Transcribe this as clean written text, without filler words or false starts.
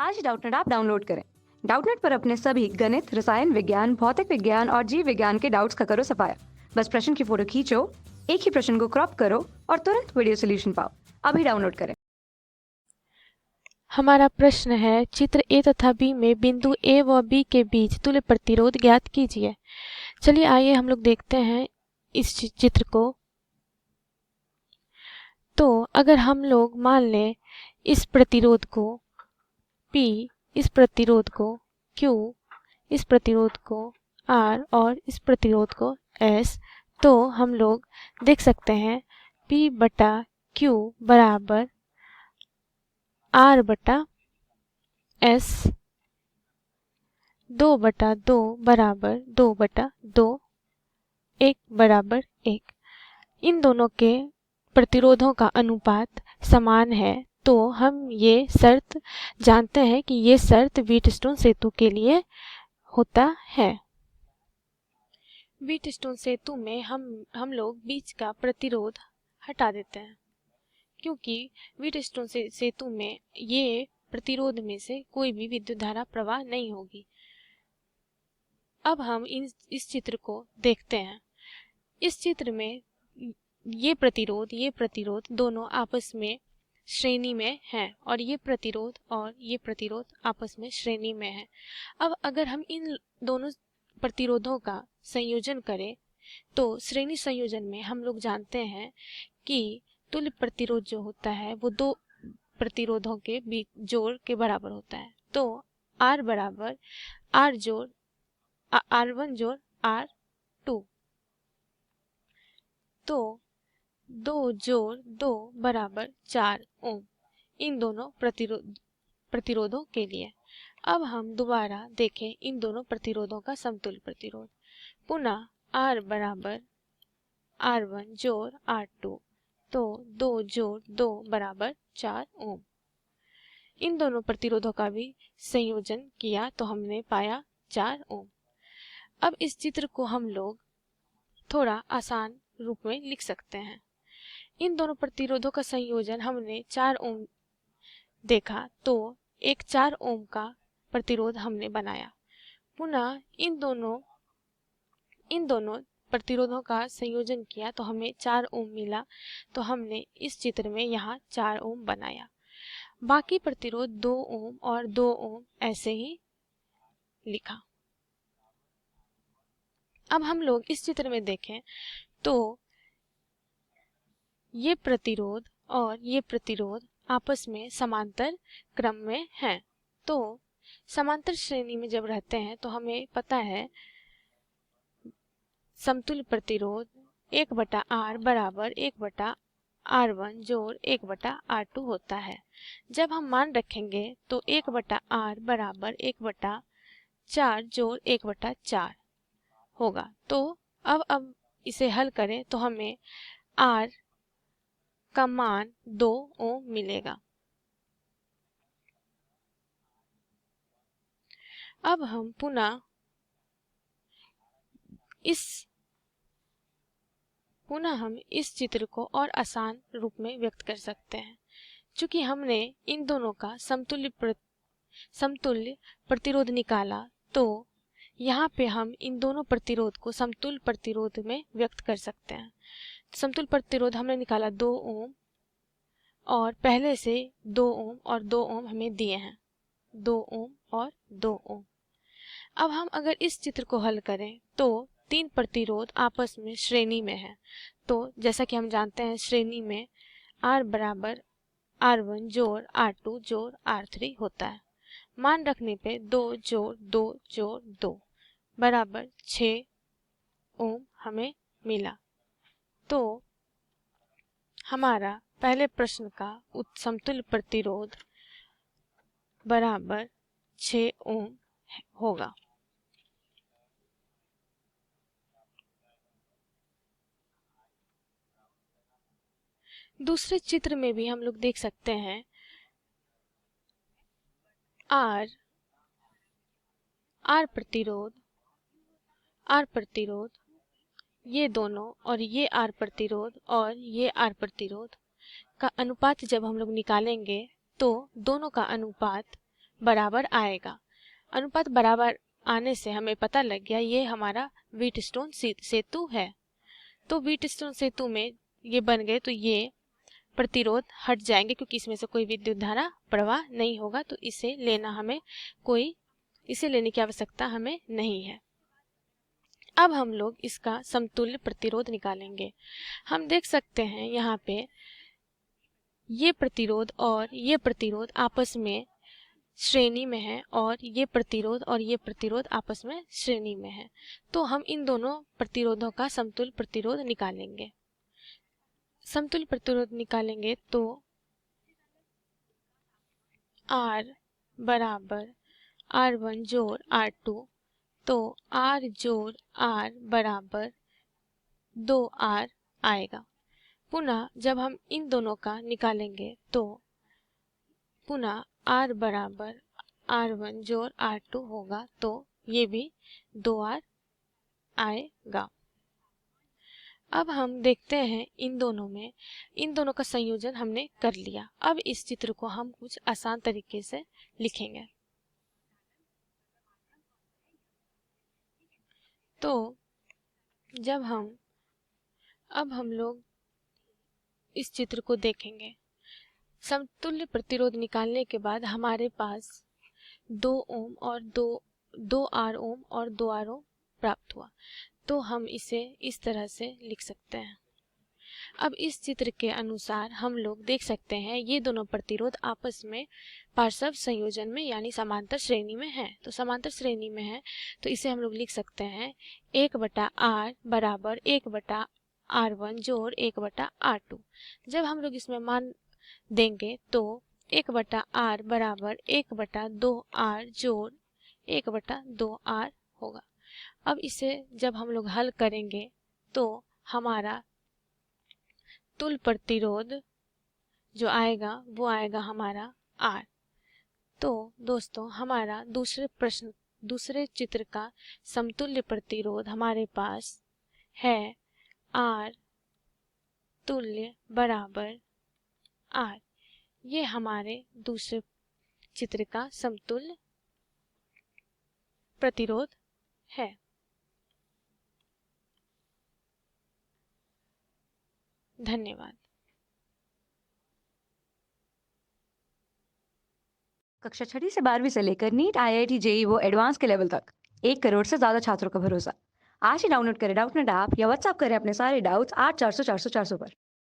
आज Doubtnut app download करें। Doubtnut पर अपने सभी गणित, रसायन विज्ञान, भौतिक विज्ञान और जीव विज्ञान के डाउट्स का करो सफाया। बस प्रश्न की फोटो खींचो, एक ही प्रश्न को क्रॉप करो और तुरंत वीडियो सोल्यूशन पाओ। अभी डाउनलोड करें। हमारा प्रश्न है, चित्र ए तथा बी में बिंदु ए व बी के बीच तुल्य प्रतिरोध ज्ञात कीजिए। चलिए आइए हम लोग देखते हैं इस चित्र को। तो अगर हम लोग मान लें इस प्रतिरोध को P, इस प्रतिरोध को Q, इस प्रतिरोध को R और इस प्रतिरोध को S, तो हम लोग देख सकते हैं P बटा Q बराबर R बटा S, 2/2 बराबर 2/2, 1 बराबर 1। इन दोनों के प्रतिरोधों का अनुपात समान है, तो हम ये शर्त जानते हैं कि ये शर्त व्हीटस्टोन सेतु के लिए होता है। व्हीटस्टोन सेतु में हम लोग बीच का प्रतिरोध हटा देते हैं, क्योंकि व्हीटस्टोन सेतु में ये प्रतिरोध में से कोई भी विद्युत धारा प्रवाह नहीं होगी। अब हम इस चित्र को देखते हैं। इस चित्र में ये प्रतिरोध दोनों आपस में श्रेणी में हैं और ये प्रतिरोध आपस में श्रेणी में है। अब अगर हम इन दोनों प्रतिरोधों का संयोजन करें तो श्रेणी संयोजन में हम लोग जानते हैं कि तुल्य प्रतिरोध जो होता है वो दो प्रतिरोधों के बीच जोड़ के बराबर होता है। तो R बराबर R1 जोड़ R2, तो 2 जोड़ 2 बराबर 4 ओम इन दोनों प्रतिरोधों के लिए। अब हम दोबारा देखें इन दोनों प्रतिरोधों का समतुल्य प्रतिरोध। पुनः R बराबर R1 जोड़ R2, तो 2 जोड़ 2 बराबर 4 ओम। इन दोनों प्रतिरोधों का भी संयोजन किया तो हमने पाया 4 ओम। अब इस चित्र को हम लोग थोड़ा आसान रूप में लिख सकते हैं। इन दोनों प्रतिरोधों का संयोजन हमने 4 ओम देखा, तो एक 4 ओम का प्रतिरोध हमने बनाया। पुनः इन दोनों प्रतिरोधों का संयोजन किया तो हमें 4 ओम मिला, तो हमने इस चित्र में यहाँ 4 ओम बनाया। बाकी प्रतिरोध 2 ओम और 2 ओम ऐसे ही लिखा। अब हम लोग इस चित्र में देखें तो ये प्रतिरोध और ये प्रतिरोध आपस में समांतर क्रम में हैं। तो समांतर श्रेणी में जब रहते हैं तो हमें पता है समतुल्य प्रतिरोध 1/R बराबर 1/R1 जोड़ 1/R2 होता है। जब हम मान रखेंगे तो 1/R बराबर 1/4 जोड़ 1/4 होगा। तो अब इसे हल करें तो हमें R का मान 2 ओम मिलेगा। अब हम पुनः इस चित्र को और आसान रूप में व्यक्त कर सकते हैं। चूंकि हमने इन दोनों का समतुल्य प्रतिरोध निकाला, तो यहाँ पे हम इन दोनों प्रतिरोध को समतुल्य प्रतिरोध में व्यक्त कर सकते हैं। समतुल्य प्रतिरोध हमने निकाला 2 ओम, और पहले से 2 ओम और 2 ओम हमें दिए हैं, 2 ओम और 2 ओम। अब हम अगर इस चित्र को हल करें तो 3 प्रतिरोध आपस में श्रेणी में है। तो जैसा कि हम जानते हैं श्रेणी में R बराबर R1 जोड़ R2 जोड़ R3 होता है। मान रखने पे 2 जोड़ 2 जोड़ 2 बराबर 6 ओम हमें मिला। तो हमारा पहले प्रश्न का समतुल्य प्रतिरोध बराबर 6 ओम होगा। दूसरे चित्र में भी हम लोग देख सकते हैं R प्रतिरोध ये दोनों और ये R प्रतिरोध और ये R प्रतिरोध का अनुपात जब हम लोग निकालेंगे तो दोनों का अनुपात बराबर आएगा। अनुपात बराबर आने से हमें पता लग गया ये हमारा व्हीटस्टोन सेतु है। तो व्हीटस्टोन सेतु में ये बन गए तो ये प्रतिरोध हट जाएंगे क्योंकि इसमें से कोई विद्युत धारा प्रवाह नहीं होगा, तो इसे लेने की आवश्यकता हमें नहीं है। अब हम लोग इसका समतुल्य प्रतिरोध निकालेंगे। हम देख सकते हैं यहाँ पे ये प्रतिरोध और ये प्रतिरोध आपस में श्रेणी में है और ये प्रतिरोध और ये प्रतिरोध आपस में श्रेणी में है। तो हम इन दोनों प्रतिरोधों का समतुल्य प्रतिरोध निकालेंगे। समतुल्य प्रतिरोध निकालेंगे तो R बराबर R1 जोड़ R2, तो R जोड़ R बराबर 2R आएगा। पुनः जब हम इन दोनों का निकालेंगे तो पुनः R बराबर R1 जोड़ R2 होगा, तो ये भी 2R आएगा। अब हम देखते हैं इन दोनों का संयोजन हमने कर लिया। अब इस चित्र को हम कुछ आसान तरीके से लिखेंगे। तो अब हम लोग इस चित्र को देखेंगे। समतुल्य प्रतिरोध निकालने के बाद हमारे पास 2 ओम और 2 आर ओम और 2 आर ओम प्राप्त हुआ। तो हम इसे इस तरह से लिख सकते हैं। अब इस चित्र के अनुसार हम लोग देख सकते हैं ये दोनों प्रतिरोध आपस में पार्श्व संयोजन में यानी समांतर श्रेणी में है। तो समांतर श्रेणी में है तो इसे हम लोग लिख सकते हैं 1/r बराबर 1/r1 जोड़ 1/r2। जब हम लोग इसमें मान देंगे तो 1/r बराबर 1/2r जोड़ 1/2r होगा। अब इसे जब हम लोग हल करेंगे तो हमारा तुल्य प्रतिरोध जो आएगा वो आएगा हमारा R। तो दोस्तों हमारा दूसरे चित्र का समतुल्य प्रतिरोध हमारे पास है R तुल्य बराबर R। ये हमारे दूसरे चित्र का समतुल्य प्रतिरोध है। धन्यवाद। कक्षा 6वीं से 12वीं से लेकर नीट, IIT, JEE वो एडवांस के लेवल तक 1 करोड़ से ज्यादा छात्रों का भरोसा। आज ही डाउनलोड करें डाउटनेट ऐप या व्हाट्सएप करें अपने सारे डाउट्स 8400 400 400 पर।